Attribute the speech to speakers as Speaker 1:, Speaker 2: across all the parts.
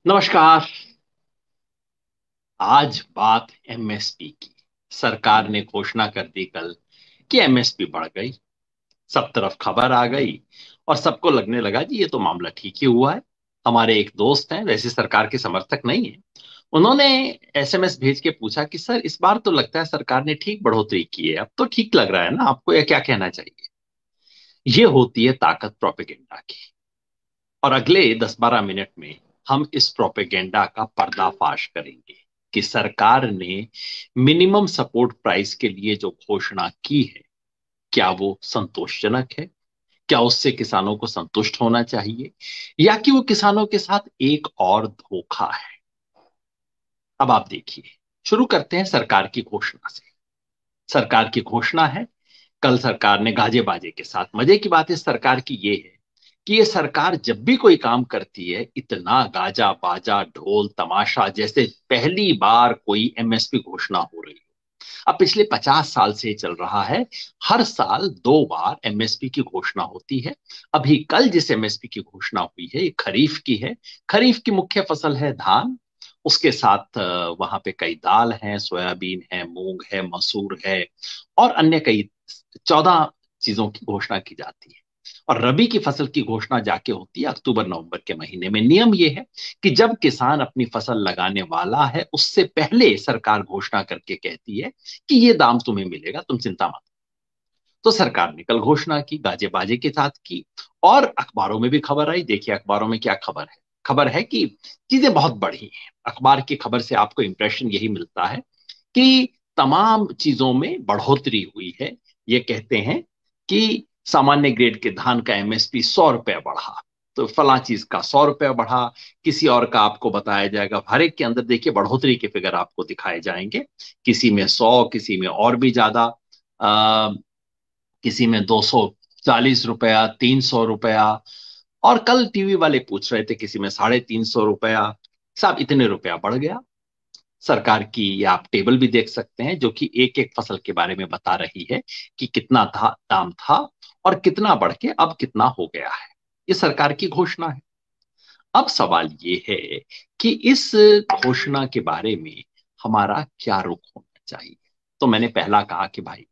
Speaker 1: नमस्कार। आज बात एमएसपी की। सरकार ने घोषणा कर दी कल कि एमएसपी बढ़ गई। सब तरफ खबर आ गई और सबको लगने लगा जी ये तो मामला ठीक ही हुआ है। हमारे एक दोस्त हैं, वैसे सरकार के समर्थक नहीं है। उन्होंने एसएमएस भेज के पूछा कि सर इस बार तो लगता है सरकार ने ठीक बढ़ोतरी की है, अब तो ठीक लग रहा है ना आपको, या क्या कहना चाहिए। ये होती है ताकत प्रोपेगेंडा की। और अगले 10-12 मिनट में हम इस प्रोपेगेंडा का पर्दाफाश करेंगे कि सरकार ने मिनिमम सपोर्ट प्राइस के लिए जो घोषणा की है, क्या वो संतोषजनक है? क्या उससे किसानों को संतुष्ट होना चाहिए, या कि वो किसानों के साथ एक और धोखा है? अब आप देखिए, शुरू करते हैं सरकार की घोषणा से। सरकार की घोषणा है, कल सरकार ने गाजे बाजे के साथ, मजे की बात इस सरकार की ये है कि ये सरकार जब भी कोई काम करती है इतना गाजा बाजा ढोल तमाशा जैसे पहली बार कोई एमएसपी घोषणा हो रही हो। अब पिछले 50 साल से चल रहा है, हर साल 2 बार एमएसपी की घोषणा होती है। अभी कल जिस एमएसपी की घोषणा हुई है ये खरीफ की है। खरीफ की मुख्य फसल है धान। उसके साथ वहां पे कई दाल हैं, सोयाबीन है, मूंग है, मसूर है और अन्य कई 14 चीजों की घोषणा की जाती है। और रबी की फसल की घोषणा जाके होती है अक्टूबर नवंबर के महीने में। नियम यह है कि जब किसान अपनी फसल लगाने वाला है उससे पहले सरकार घोषणा करके कहती है कि ये दाम तुम्हें मिलेगा, तुम चिंता मत। तो सरकार ने कल घोषणा की, गाजे बाजे के साथ की। और अखबारों में भी खबर आई। देखिए अखबारों में क्या खबर है। खबर है कि चीजें बहुत बढ़ी हैं। अखबार की खबर से आपको इंप्रेशन यही मिलता है कि तमाम चीजों में बढ़ोतरी हुई है। ये कहते हैं कि सामान्य ग्रेड के धान का एमएसपी 100 रुपया बढ़ा, तो फला चीज का 100 रुपया बढ़ा, किसी और का आपको बताया जाएगा। हर एक के अंदर देखिए बढ़ोतरी के फिगर आपको दिखाए जाएंगे। किसी में 100, किसी में और भी ज्यादा, किसी में 240 रुपया, 300 रुपया। और कल टीवी वाले पूछ रहे थे किसी में 350 रुपया। साहब इतने रुपया बढ़ गया। सरकार की ये आप टेबल भी देख सकते हैं जो कि एक एक फसल के बारे में बता रही है कि कितना था दाम था और कितना बढ़ के अब कितना हो गया है। ये सरकार की घोषणा है। अब सवाल ये है कि इस घोषणा के बारे में हमारा क्या रुख होना चाहिए। तो मैंने पहला कहा कि भाई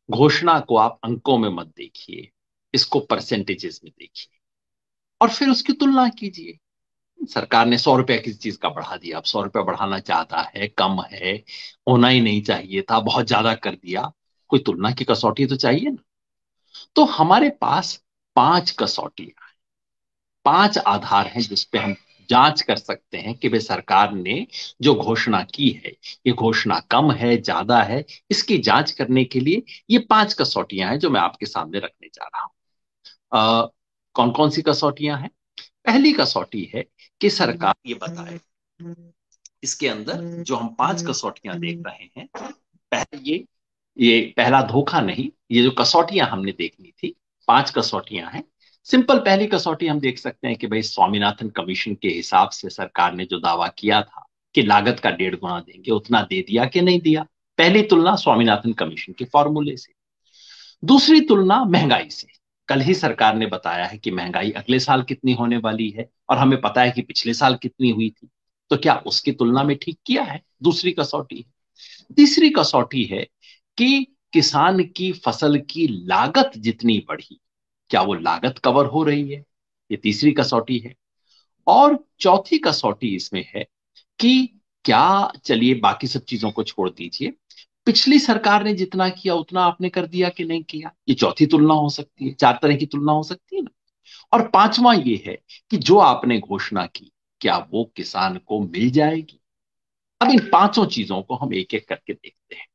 Speaker 1: घोषणा को आप अंकों में मत देखिए, इसको परसेंटेजेस में देखिए और फिर उसकी तुलना कीजिए। सरकार ने 100 रुपया किसी चीज का बढ़ा दिया, अब 100 रुपया बढ़ाना चाहता है, कम है, होना ही नहीं चाहिए था, बहुत ज्यादा कर दिया। कोई तुलना की कसौटी तो चाहिए ना। तो हमारे पास 5 कसौटियां, 5 आधार हैं जिसपे हम जांच कर सकते हैं कि भाई सरकार ने जो घोषणा की है ये घोषणा कम है ज्यादा है। इसकी जांच करने के लिए ये 5 कसौटियां हैं जो मैं आपके सामने रखने जा रहा हूं। कौन कौन सी कसौटियां हैं? पहली कसौटी है कि सरकार ये बताए, इसके अंदर जो हम 5 कसौटियां देख रहे हैं, पहले ये पहला धोखा नहीं, ये जो कसौटियां हमने देखनी थी 5 कसौटियां हैं। सिंपल पहली कसौटी हम देख सकते हैं कि भाई स्वामीनाथन कमीशन के हिसाब से सरकार ने जो दावा किया था कि लागत का 1.5 गुना देंगे, उतना दे दिया कि नहीं दिया। पहली तुलना स्वामीनाथन कमीशन के फॉर्मूले से। दूसरी तुलना महंगाई से। कल ही सरकार ने बताया है कि महंगाई अगले साल कितनी होने वाली है और हमें पता है कि पिछले साल कितनी हुई थी। तो क्या उसकी तुलना में ठीक किया है? दूसरी कसौटी। तीसरी कसौटी है कि किसान की फसल की लागत जितनी बढ़ी, क्या वो लागत कवर हो रही है? ये तीसरी कसौटी है। और चौथी कसौटी इसमें है कि क्या, चलिए बाकी सब चीजों को छोड़ दीजिए, पिछली सरकार ने जितना किया उतना आपने कर दिया कि नहीं किया। ये चौथी तुलना हो सकती है। 4 तरह की तुलना हो सकती है ना। और पांचवा ये है कि जो आपने घोषणा की क्या वो किसान को मिल जाएगी। अब इन पांचों चीजों को हम एक एक करके देखते हैं।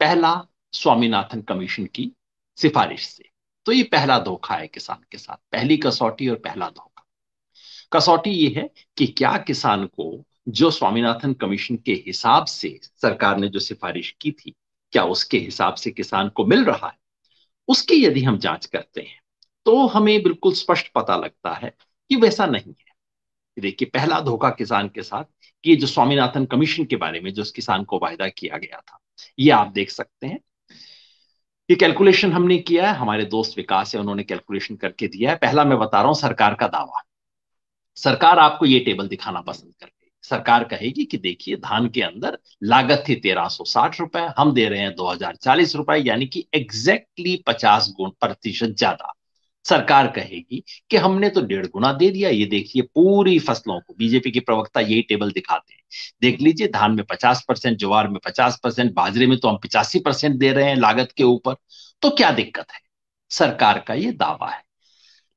Speaker 1: पहला, स्वामीनाथन कमीशन की सिफारिश से। तो ये पहला धोखा है किसान के साथ, पहली कसौटी और पहला धोखा। कसौटी ये है कि क्या किसान को जो स्वामीनाथन कमीशन के हिसाब से सरकार ने जो सिफारिश की थी, क्या उसके हिसाब से किसान को मिल रहा है? उसकी यदि हम जांच करते हैं तो हमें बिल्कुल स्पष्ट पता लगता है कि वैसा नहीं है। देखिए पहला धोखा किसान के साथ कि जो स्वामीनाथन कमीशन के बारे में जो उस किसान को वायदा किया गया था, ये आप देख सकते हैं। ये कैलकुलेशन हमने किया है, हमारे दोस्त विकास है उन्होंने कैलकुलेशन करके दिया है। पहला मैं बता रहा हूं सरकार का दावा। सरकार आपको ये टेबल दिखाना पसंद करती है। सरकार कहेगी कि देखिए धान के अंदर लागत थी 1360 रुपए, हम दे रहे हैं 2040 रुपए, यानी कि एग्जैक्टली 50% ज्यादा। सरकार कहेगी कि हमने तो 1.5 गुना दे दिया, ये देखिए पूरी फसलों को। बीजेपी के प्रवक्ता यही टेबल दिखाते हैं, देख लीजिए धान में 50%, ज्वार में 50%, बाजरे में तो हम 85% दे रहे हैं लागत के ऊपर, तो क्या दिक्कत है। सरकार का ये दावा है।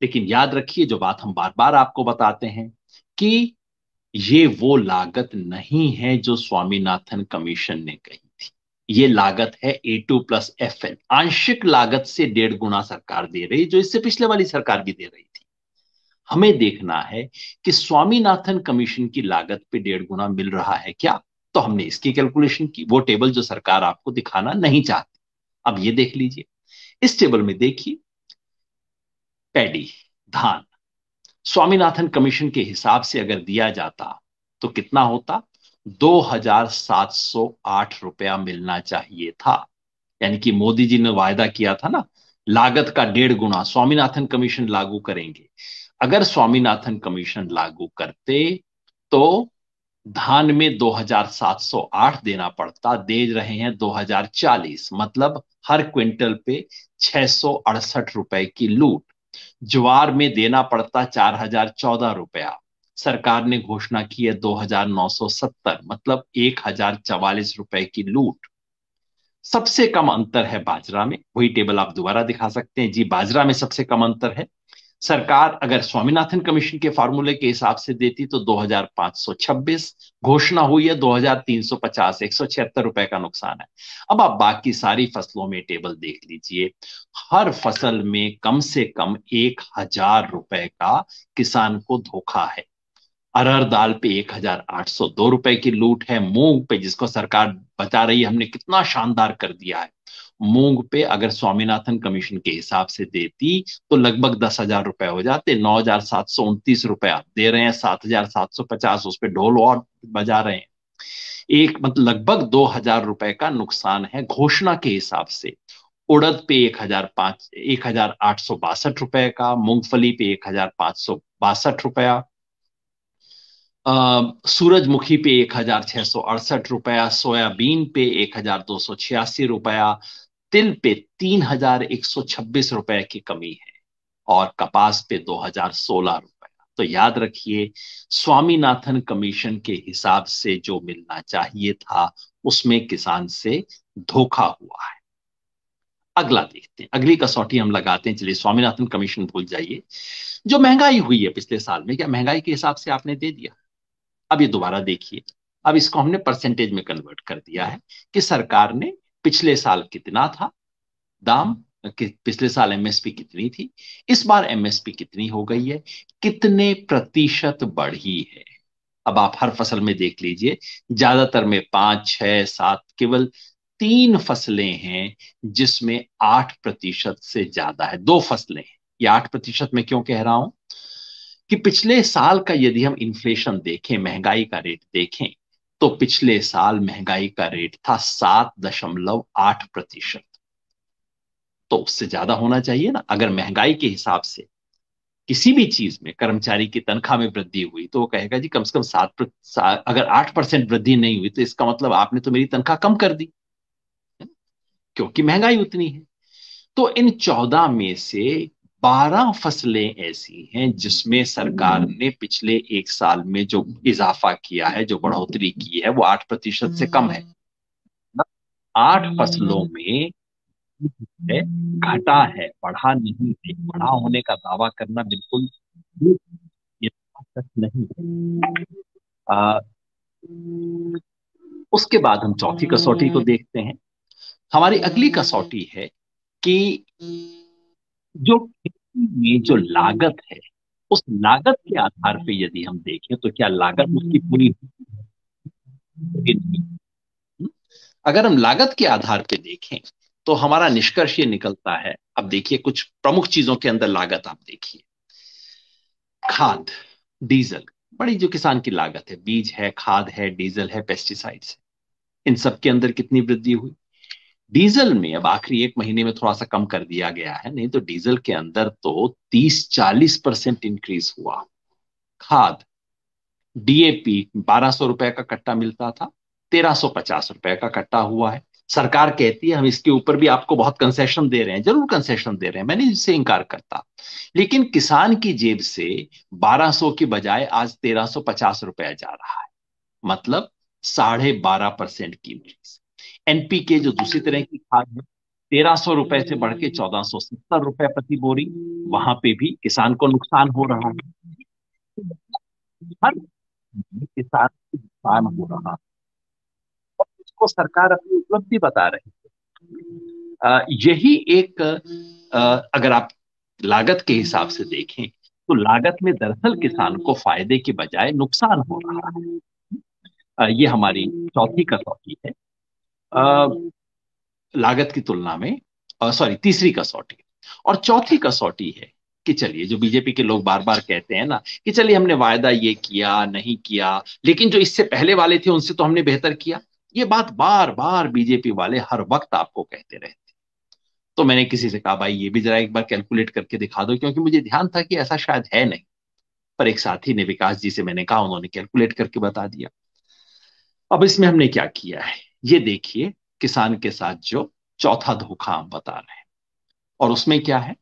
Speaker 1: लेकिन याद रखिए जो बात हम बार बार आपको बताते हैं कि ये वो लागत नहीं है जो स्वामीनाथन कमीशन ने कही थी। ये लागत है A2+FN, आंशिक लागत से 1.5 गुना सरकार दे रही, जो इससे पिछले वाली सरकार भी दे रही थी। हमें देखना है कि स्वामीनाथन कमीशन की लागत पे 1.5 गुना मिल रहा है क्या। तो हमने इसकी कैलकुलेशन की, वो टेबल जो सरकार आपको दिखाना नहीं चाहती। अब ये देख लीजिए, इस टेबल में देखिए, पैडी, धान, स्वामीनाथन कमीशन के हिसाब से अगर दिया जाता तो कितना होता। 2708 रुपया मिलना चाहिए था। यानी कि मोदी जी ने वायदा किया था ना, लागत का 1.5 गुना स्वामीनाथन कमीशन लागू करेंगे। अगर स्वामीनाथन कमीशन लागू करते तो धान में 2708 देना पड़ता, दे रहे हैं 2040, मतलब हर क्विंटल पे 668 रुपए की लूट। ज्वार में देना पड़ता 4014 रुपया, सरकार ने घोषणा की है 2970, मतलब 1044 रुपए की लूट। सबसे कम अंतर है बाजरा में, वही टेबल आप दोबारा दिखा सकते हैं जी। बाजरा में सबसे कम अंतर है। सरकार अगर स्वामीनाथन कमीशन के फार्मूले के हिसाब से देती तो 2526, घोषणा हुई है 2350, 176 रुपए का नुकसान है। अब आप बाकी सारी फसलों में टेबल देख लीजिए, हर फसल में कम से कम 1000 रुपए का किसान को धोखा है। अरहर दाल पे 1802 रुपए की लूट है। मूंग पे, जिसको सरकार बता रही है हमने कितना शानदार कर दिया है, मूंग पे अगर स्वामीनाथन कमीशन के हिसाब से देती तो लगभग 10,000 रुपए हो जाते। 9,729 रुपया दे रहे हैं, 7,750 उस पे ढोल और बजा रहे हैं। एक मतलब लगभग 2,000 रुपए का नुकसान है घोषणा के हिसाब से। उड़द पे 1,862 रुपए का, मूंगफली पे 1,562 रुपया, सूरजमुखी पे 1,668 रुपया, सोयाबीन पे 1,286 रुपया, तिल पे 3,126 रुपए की कमी है, और कपास पे 2,016 रुपया। तो याद रखिए, स्वामीनाथन कमीशन के हिसाब से जो मिलना चाहिए था उसमें किसान से धोखा हुआ है। अगला देखते हैं, अगली कसौटी हम लगाते हैं। चलिए स्वामीनाथन कमीशन भूल जाइए, जो महंगाई हुई है पिछले साल में, क्या महंगाई के हिसाब से आपने दे दिया। अब ये दोबारा देखिए, अब इसको हमने परसेंटेज में कन्वर्ट कर दिया है कि सरकार ने पिछले साल कितना था दाम, कि पिछले साल एमएसपी कितनी थी, इस बार एमएसपी कितनी हो गई है, कितने प्रतिशत बढ़ी है। अब आप हर फसल में देख लीजिए, ज्यादातर में 5, 6, 7, केवल 3 फसलें हैं जिसमें 8% से ज्यादा है। 2 फसलें हैं। ये 8% में क्यों कह रहा हूं कि पिछले साल का यदि हम इन्फ्लेशन देखें, महंगाई का रेट देखें, तो पिछले साल महंगाई का रेट था 7.8%। तो उससे ज्यादा होना चाहिए ना। अगर महंगाई के हिसाब से किसी भी चीज में, कर्मचारी की तनख्वाह में वृद्धि हुई तो वो कहेगा जी कम से कम अगर 8% वृद्धि नहीं हुई तो इसका मतलब आपने तो मेरी तनख्वाह कम कर दी, है ना? क्योंकि महंगाई उतनी है। तो इन 14 में से 12 फसलें ऐसी हैं जिसमें सरकार ने पिछले एक साल में जो इजाफा किया है, जो बढ़ोतरी की है, वो 8% से कम है। 8 फसलों में है, घटा है, बढ़ा नहीं है। बढ़ा होने का दावा करना बिल्कुल ये सच नहीं है। आ, उसके बाद हम चौथी कसौटी को देखते हैं। हमारी अगली कसौटी है कि जो खेती में जो लागत है, उस लागत के आधार पे यदि हम देखें तो क्या लागत उसकी पूरी होगी नहीं। अगर हम लागत के आधार पे देखें तो हमारा निष्कर्ष ये निकलता है। अब देखिए कुछ प्रमुख चीजों के अंदर लागत आप देखिए, खाद, डीजल, बड़ी जो किसान की लागत है, बीज है, खाद है, डीजल है, पेस्टिसाइड्स है, इन सब के अंदर कितनी वृद्धि हुई। डीजल में अब आखिरी एक महीने में थोड़ा सा कम कर दिया गया है, नहीं तो डीजल के अंदर तो 30-40% इंक्रीज हुआ। खाद, डीएपी 1200 रुपए का कट्टा मिलता था, 1350 रुपए का कट्टा हुआ है। सरकार कहती है हम इसके ऊपर भी आपको बहुत कंसेशन दे रहे हैं, जरूर कंसेशन दे रहे हैं, मैंने इससे इनकार करता, लेकिन किसान की जेब से 1200 की बजाय आज 1350 रुपया जा रहा है, मतलब 12.5% की इंक्रीज। एनपीके जो दूसरी तरह की खाद है, 1300 रुपए से बढ़ के 1470 रुपए प्रति बोरी, वहां पे भी किसान को नुकसान हो रहा है। हर किसान को नुकसान हो रहा है और उसको सरकार अपनी उपलब्धि बता रही है। यही एक अगर आप लागत के हिसाब से देखें तो लागत में दरअसल किसान को फायदे के बजाय नुकसान हो रहा है। ये हमारी चौथी कसौटी है लागत की तुलना में, सॉरी तीसरी कसौटी। और चौथी कसौटी है कि चलिए, जो बीजेपी के लोग बार बार कहते हैं ना कि चलिए हमने वायदा ये किया नहीं किया, लेकिन जो इससे पहले वाले थे उनसे तो हमने बेहतर किया, ये बात बार बार बीजेपी वाले हर वक्त आपको कहते रहते। तो मैंने किसी से कहा भाई ये भी जरा एक बार कैलकुलेट करके दिखा दो, क्योंकि मुझे ध्यान था कि ऐसा शायद है नहीं। पर एक साथी ने, विकास जी से मैंने कहा, उन्होंने कैलकुलेट करके बता दिया। अब इसमें हमने क्या किया है ये देखिए, किसान के साथ जो चौथा धोखा हम बता रहे हैं, और उसमें क्या है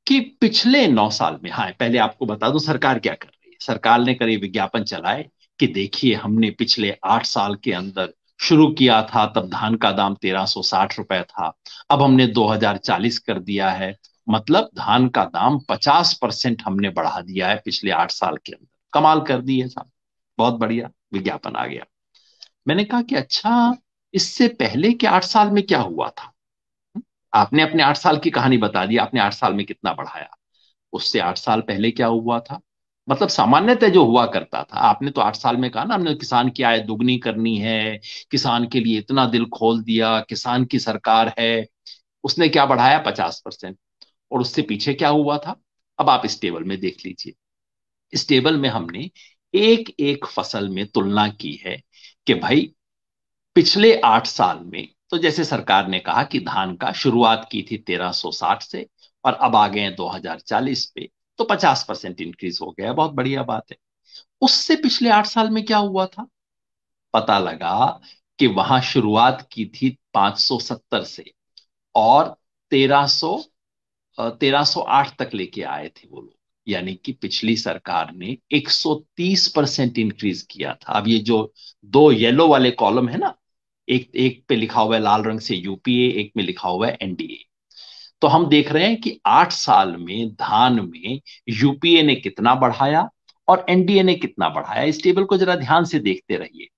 Speaker 1: कि पिछले 9 साल में, हाँ पहले आपको बता दूं सरकार क्या कर रही है। सरकार ने करीब विज्ञापन चलाए कि देखिए हमने पिछले 8 साल के अंदर शुरू किया था तब धान का दाम 1360 रुपए था, अब हमने 2040 कर दिया है, मतलब धान का दाम 50% हमने बढ़ा दिया है पिछले 8 साल के अंदर। कमाल कर दी है साहब, बहुत बढ़िया विज्ञापन आ गया। मैंने कहा कि अच्छा, इससे पहले के 8 साल में क्या हुआ था? आपने अपने 8 साल की कहानी बता दी, आपने 8 साल में कितना बढ़ाया, उससे 8 साल पहले क्या हुआ था? मतलब सामान्यतः जो हुआ करता था, आपने तो 8 साल में कहा ना हमने किसान की आय दुगनी करनी है, किसान के लिए इतना दिल खोल दिया, किसान की सरकार है, उसने क्या बढ़ाया? 50%। और उससे पीछे क्या हुआ था? अब आप इस टेबल में देख लीजिए। इस टेबल में हमने एक एक फसल में तुलना की है कि भाई पिछले 8 साल में, तो जैसे सरकार ने कहा कि धान का शुरुआत की थी 1360 से और अब आ गए हैं 2040 पे, तो 50% इंक्रीज हो गया, बहुत बढ़िया बात है। उससे पिछले 8 साल में क्या हुआ था? पता लगा कि वहां शुरुआत की थी 570 से और 1308 तक लेके आए थे वो लोग, यानी कि पिछली सरकार ने 130% इंक्रीज किया था। अब ये जो दो येलो वाले कॉलम है ना, एक एक पे लिखा हुआ है लाल रंग से यूपीए, एक में लिखा हुआ है एनडीए, तो हम देख रहे हैं कि 8 साल में धान में यूपीए ने कितना बढ़ाया और एनडीए ने कितना बढ़ाया। इस टेबल को जरा ध्यान से देखते रहिए।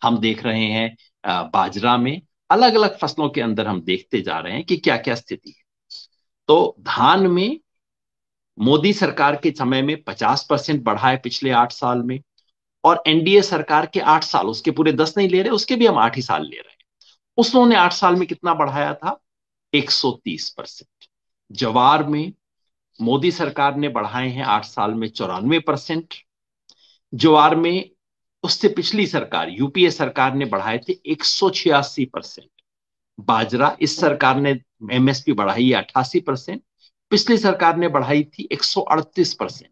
Speaker 1: हम देख रहे हैं बाजरा में, अलग अलग फसलों के अंदर हम देखते जा रहे हैं कि क्या क्या स्थिति है। तो धान में मोदी सरकार के समय में 50% बढ़ा है पिछले 8 साल में, और एनडीए सरकार के 8 साल, उसके पूरे 10 नहीं ले रहे, उसके भी हम 8 ही साल ले रहे हैं, उसने 8 साल में कितना बढ़ाया था? 130%। जवार में मोदी सरकार ने बढ़ाए हैं 8 साल में 94%। ज्वार में उससे पिछली सरकार यूपीए सरकार ने बढ़ाए थे 186%। बाजरा इस सरकार ने एमएसपी बढ़ाई है 88%, पिछली सरकार ने बढ़ाई थी 138%।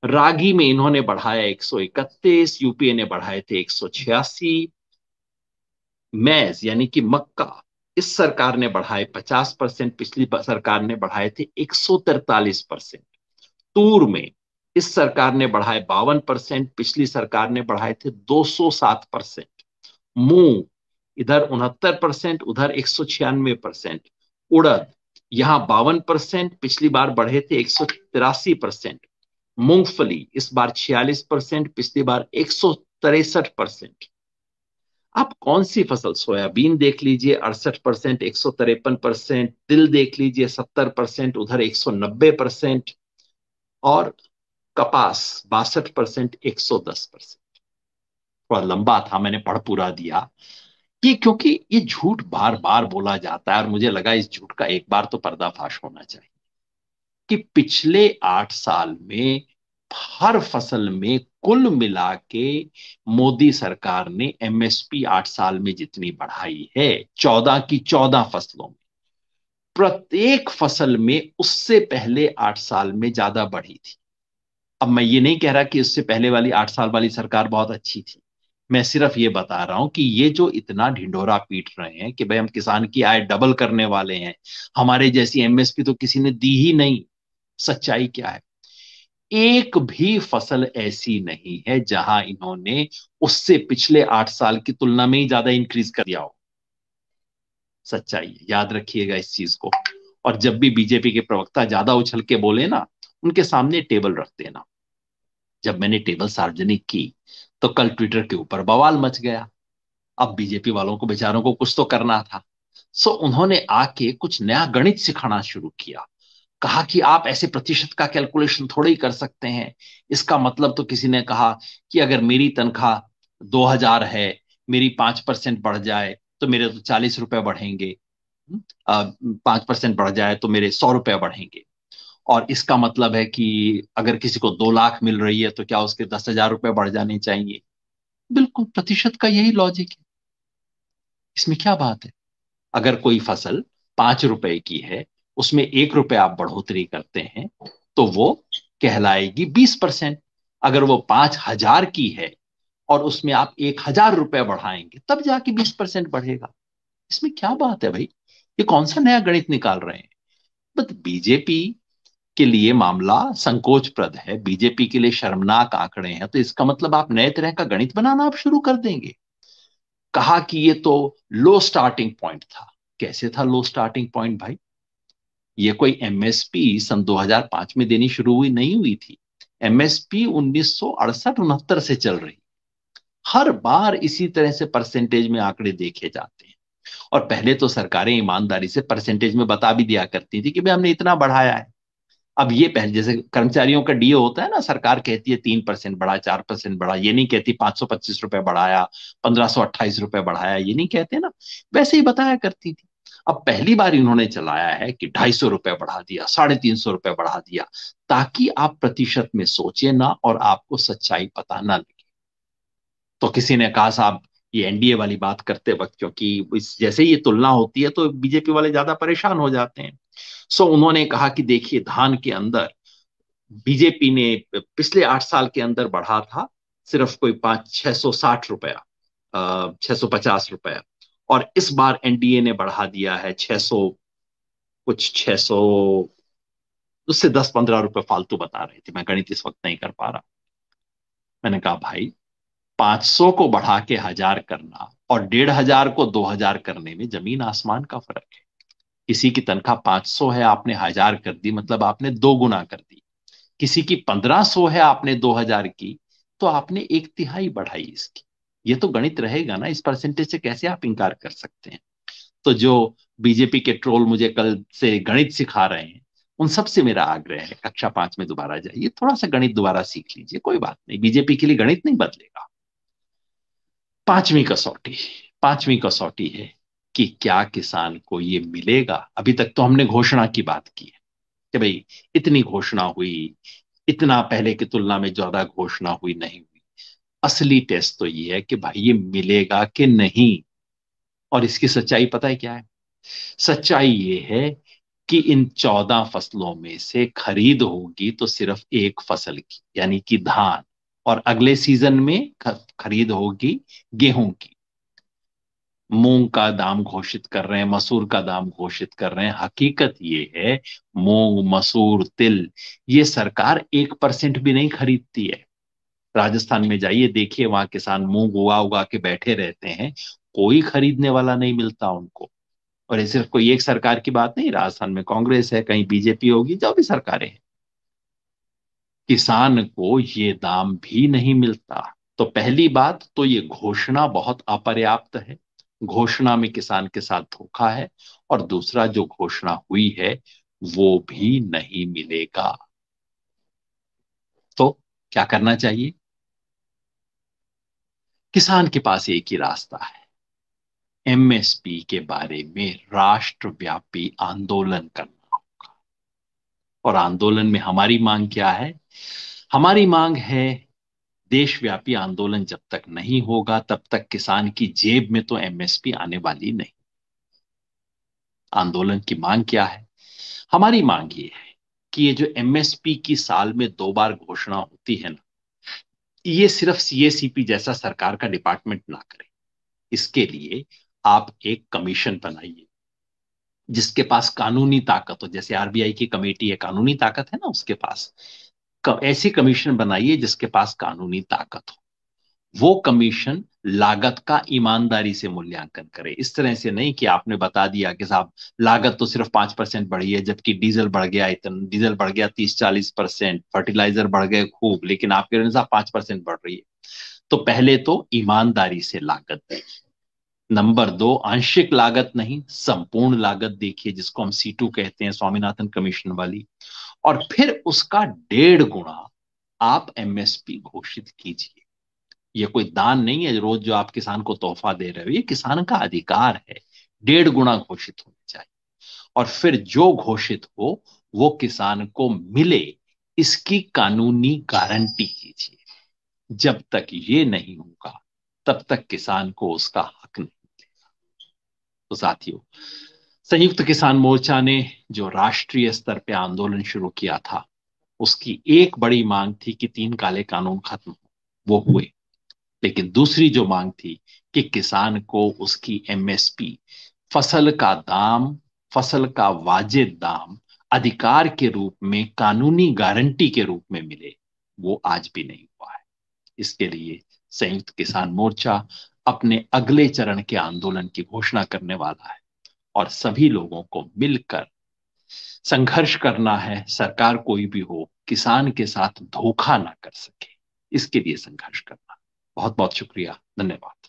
Speaker 1: रागी में इन्होंने बढ़ाया 131, यूपीए ने बढ़ाए थे 186। मैज यानी कि मक्का, इस सरकार ने बढ़ाए 50%, पिछली सरकार ने बढ़ाए थे 143%। तूर में इस सरकार ने बढ़ाए 52%, पिछली सरकार ने बढ़ाए थे 207%। मूंग इधर 69%, उधर 196%। उड़द यहां 52%, पिछली बार बढ़े थे 183%। मूंगफली इस बार 46%, पिछली बार 163%। आप कौन सी फसल, सोयाबीन देख लीजिए 68%, 153%, तिल देख लीजिए 70%, उधर 190%, और कपास 62%, 110%। थोड़ा लंबा था, मैंने पढ़ पूरा दिया। ये क्योंकि ये झूठ बार बार बोला जाता है और मुझे लगा इस झूठ का एक बार तो पर्दाफाश होना चाहिए कि पिछले 8 साल में हर फसल में कुल मिला के मोदी सरकार ने एमएसपी 8 साल में जितनी बढ़ाई है, 14 की 14 फसलों में, प्रत्येक फसल में उससे पहले 8 साल में ज्यादा बढ़ी थी। अब मैं ये नहीं कह रहा कि उससे पहले वाली 8 साल वाली सरकार बहुत अच्छी थी। मैं सिर्फ ये बता रहा हूं कि ये जो इतना ढिंढोरा पीट रहे हैं कि भाई हम किसान की आय डबल करने वाले हैं, हमारे जैसी एमएसपी तो किसी ने दी ही नहीं। सच्चाई क्या है? एक भी फसल ऐसी नहीं है जहां इन्होंने उससे पिछले 8 साल की तुलना में ही ज्यादा इंक्रीज कर दिया हो। सच्चाई है, याद रखिएगा इस चीज को। और जब भी बीजेपी के प्रवक्ता ज्यादा उछल के बोले ना, उनके सामने टेबल रख देना। जब मैंने टेबल सार्वजनिक की तो कल ट्विटर के ऊपर बवाल मच गया। अब बीजेपी वालों को बेचारों को कुछ तो करना था। सो उन्होंने आके कुछ नया गणित सिखाना शुरू किया। कहा कि आप ऐसे प्रतिशत का कैलकुलेशन थोड़े ही कर सकते हैं। इसका मतलब, तो किसी ने कहा कि अगर मेरी तनख्वाह 2,000 है, मेरी 5% बढ़ जाए तो मेरे तो 40 रुपए बढ़ेंगे। 5% बढ़ जाए तो मेरे 100 रुपए बढ़ेंगे। और इसका मतलब है कि अगर किसी को 2 लाख मिल रही है तो क्या उसके 10,000 रुपए बढ़ जाने चाहिए? बिल्कुल प्रतिशत का यही लॉजिक है। इसमें क्या बात है? अगर कोई फसल 5 रुपए की है, उसमें 1 रुपए आप बढ़ोतरी करते हैं तो वो कहलाएगी 20%। अगर वो 5,000 की है और उसमें आप 1,000 रुपए बढ़ाएंगे तब जाके 20% बढ़ेगा। इसमें क्या बात है भाई? ये कौन सा नया गणित निकाल रहे हैं? बट बीजेपी के लिए मामला संकोचप्रद है, बीजेपी के लिए शर्मनाक आंकड़े हैं, तो इसका मतलब आप नए तरह का गणित बनाना आप शुरू कर देंगे। कहा कि ये तो लो स्टार्टिंग पॉइंट था। कैसे था लो स्टार्टिंग पॉइंट भाई? ये कोई एमएसपी सन 2005 में देनी शुरू हुई नहीं हुई थी। एमएसपी 1968-69 से चल रही। हर बार इसी तरह से परसेंटेज में आंकड़े देखे जाते हैं। और पहले तो सरकारें ईमानदारी से परसेंटेज में बता भी दिया करती थी कि भाई हमने इतना बढ़ाया है। अब ये पहले जैसे कर्मचारियों का डीओ होता है ना, सरकार कहती है 3% बढ़ा, 4% बढ़ा, ये नहीं कहती 525 रुपए बढ़ाया, 1,528 रुपए बढ़ाया, ये नहीं कहते ना। वैसे ही बताया करती थी। अब पहली बार इन्होंने चलाया है कि 250 रुपए बढ़ा दिया, 350 रुपए बढ़ा दिया, ताकि आप प्रतिशत में सोचे ना और आपको सच्चाई पता ना लगे। तो किसी ने कहा साहब, ये एनडीए वाली बात करते वक्त, क्योंकि जैसे ही ये तुलना होती है तो बीजेपी वाले ज्यादा परेशान हो जाते हैं। सो उन्होंने कहा कि देखिए, धान के अंदर बीजेपी ने पिछले 8 साल के अंदर बढ़ा था सिर्फ कोई 660 रुपया, 650 रुपया। और इस बार एनडीए ने बढ़ा दिया है 600, कुछ 600, उससे 10-15 रुपए फालतू बता रहे थे, मैं गणित इस वक्त नहीं कर पा रहा। मैंने कहा भाई, 500 को बढ़ा के 1,000 करना और 1,500 को 2,000 करने में जमीन आसमान का फर्क है। किसी की तनख्वाह 500 है, आपने 1,000 कर दी, मतलब आपने 2 गुना कर दी। किसी की 1,500 है, आपने 2,000 की, तो आपने 1/3 बढ़ाई इसकी। ये तो गणित रहेगा ना, इस परसेंटेज से कैसे आप इंकार कर सकते हैं? तो जो बीजेपी के ट्रोल मुझे कल से गणित सिखा रहे हैं, उन सबसे मेरा आग्रह है, कक्षा 5 में दोबारा जाइए, थोड़ा सा गणित दोबारा सीख लीजिए। कोई बात नहीं, बीजेपी के लिए गणित नहीं बदलेगा। पांचवी कसौटी, पांचवी कसौटी है कि क्या किसान को ये मिलेगा। अभी तक तो हमने घोषणा की बात की है कि भाई इतनी घोषणा हुई, इतना पहले की तुलना में ज्यादा घोषणा हुई, नहीं हुई। असली टेस्ट तो ये है कि भाई ये मिलेगा कि नहीं। और इसकी सच्चाई पता है क्या है? सच्चाई ये है कि इन 14 फसलों में से खरीद होगी तो सिर्फ एक फसल की, यानी कि धान। और अगले सीजन में खरीद होगी गेहूं की। मूंग का दाम घोषित कर रहे हैं, मसूर का दाम घोषित कर रहे हैं। हकीकत ये है, मूंग, मसूर, तिल, ये सरकार 1% भी नहीं खरीदती है। राजस्थान में जाइए, देखिए, वहां किसान मूंग उगा उगा के बैठे रहते हैं, कोई खरीदने वाला नहीं मिलता उनको। और ये सिर्फ कोई एक सरकार की बात नहीं, राजस्थान में कांग्रेस है, कहीं बीजेपी होगी, जो भी सरकारें हैं, किसान को ये दाम भी नहीं मिलता। तो पहली बात तो ये घोषणा बहुत अपर्याप्त है, घोषणा में किसान के साथ धोखा है। और दूसरा, जो घोषणा हुई है वो भी नहीं मिलेगा। तो क्या करना चाहिए? किसान के पास एक ही रास्ता है, एमएसपी के बारे में राष्ट्रव्यापी आंदोलन करना। और आंदोलन में हमारी मांग क्या है? हमारी मांग है, देशव्यापी आंदोलन जब तक नहीं होगा तब तक किसान की जेब में तो एमएसपी आने वाली नहीं। आंदोलन की मांग क्या है? हमारी मांग ये है कि ये जो एमएसपी की साल में 2 बार घोषणा होती है ना, ये सिर्फ सीएसीपी जैसा सरकार का डिपार्टमेंट ना करे। इसके लिए आप एक कमीशन बनाइए जिसके पास कानूनी ताकत हो, जैसे आरबीआई की कमेटी है, कानूनी ताकत है ना उसके पास। ऐसी कमीशन बनाइए जिसके पास कानूनी ताकत हो। वो कमीशन लागत का ईमानदारी से मूल्यांकन करे। इस तरह से नहीं कि आपने बता दिया कि साहब लागत तो सिर्फ 5% बढ़ी है, जबकि डीजल बढ़ गया, इतना डीजल बढ़ गया 30-40%, फर्टिलाइजर बढ़ गए खूब, लेकिन आप कह रहे हैं साहब 5% बढ़ रही है। तो पहले तो ईमानदारी से लागत दें। नंबर 2, आंशिक लागत नहीं, संपूर्ण लागत देखिए, जिसको हम C2 कहते हैं, स्वामीनाथन कमीशन वाली। और फिर उसका 1.5 गुना आप एमएसपी घोषित कीजिए। ये कोई दान नहीं है रोज जो आप किसान को तोहफा दे रहे हो, ये किसान का अधिकार है। 1.5 गुना घोषित होने चाहिए। और फिर जो घोषित हो वो किसान को मिले, इसकी कानूनी गारंटी कीजिए। जब तक ये नहीं होगा तब तक किसान को उसका हक नहीं मिलेगा। तो साथियों, संयुक्त किसान मोर्चा ने जो राष्ट्रीय स्तर पे आंदोलन शुरू किया था, उसकी एक बड़ी मांग थी कि 3 काले कानून खत्म हो। वो हुए। लेकिन दूसरी जो मांग थी कि किसान को उसकी एमएसपी, फसल का दाम, फसल का वाजिब दाम अधिकार के रूप में, कानूनी गारंटी के रूप में मिले, वो आज भी नहीं हुआ है। इसके लिए संयुक्त किसान मोर्चा अपने अगले चरण के आंदोलन की घोषणा करने वाला है। और सभी लोगों को मिलकर संघर्ष करना है। सरकार कोई भी हो, किसान के साथ धोखा ना कर सके, इसके लिए संघर्ष करना। बहुत बहुत शुक्रिया, धन्यवाद।